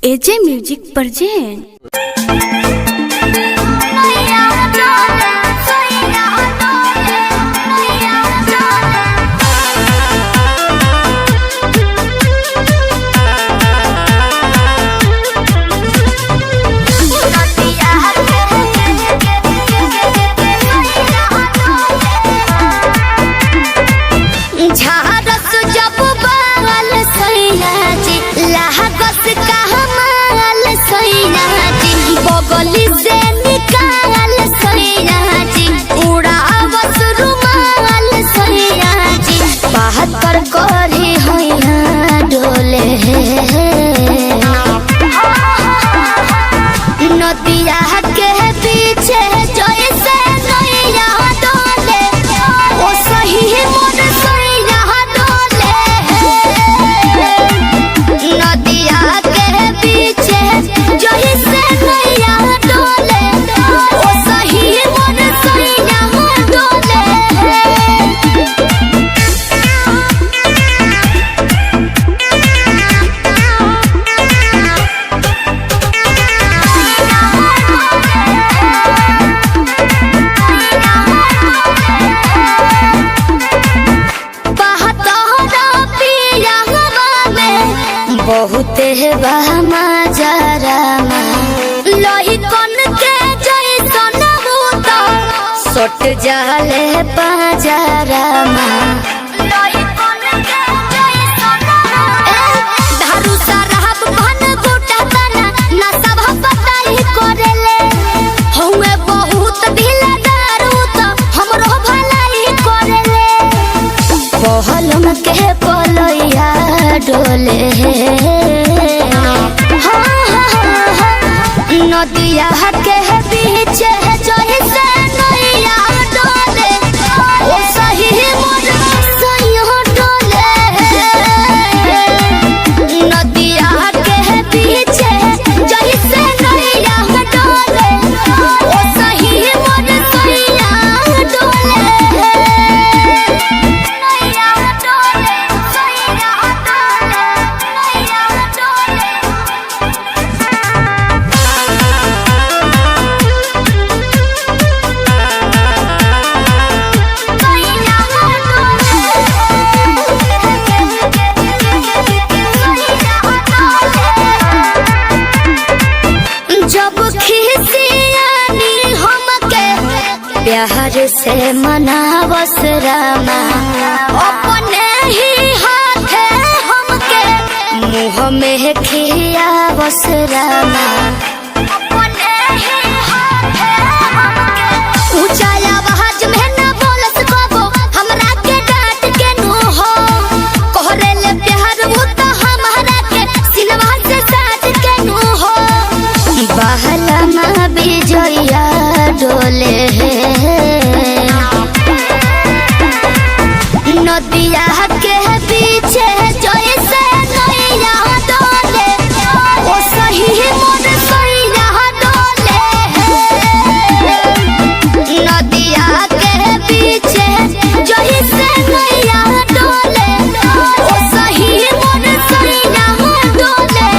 एजे music present. नदिया के पीछे जैसे नैया डोले ओ सही मोर सैया डोले। नदिया के पीछे जैसे नैया डोले ओ सही मोर सैया डोले। बहुते बहमा जरामा लोही कन के जैसन भूत सट जाले पाजरामा। लोही कन के जैसन धारू सरहब भन गोटा तना ना सब बताई करेले हउए बहुत ढीला दारू तो हमरो भलाई करेले। पहलम के पलैया डोले नदिया के पीछे जैसे नैया डोले ओ सही मोर सैया डोले। नदिया के पीछे जैसे नैया डोले ओ सही मोर सैया डोले। नैया डोले सैया डोले नैया डोले। जब खिसियानी हमके प्यार से मनावस रामा अपने ही हाथे हमके मुँह में खियावस रामा। अपने ही हाथे हमके ऊंचा आवाज में न बोलस कबो हमरा के डांट के नु हो कहरे ले प्यार वो तो हमारा के सिनवा से साथ के नु हो। बहलमा बिजया डोले नदिया के पीछे जैसे नैया डोले ओ सही मोर सैया डोले। नदिया के पीछे जैसे नैया डोले ओ सही मोर सैया डोले।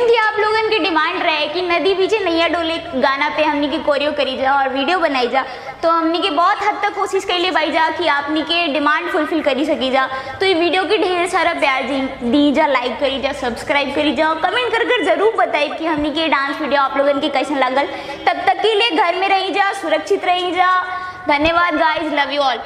की आप लोगन की डिमांड रहे कि नदी पीछे नैया डोले गाना पे हमनी की कोरियो करी जा और वीडियो बनाई जा, तो हमनी के बहुत हद तक कोशिश कर ले भाई जा कि आपनी के डिमांड फुलफिल करी सकी जा। तो ये वीडियो की ढेर सारा प्यार दी जा, लाइक करी जा, सब्सक्राइब करी जा, कमेंट कर जरूर बताइए कि हमनी के डांस वीडियो आप लोगन के कैसा लगल। तब तक के लिए घर में रही जा, सुरक्षित रही जा। धन्यवाद गाइज, लव यू ऑल।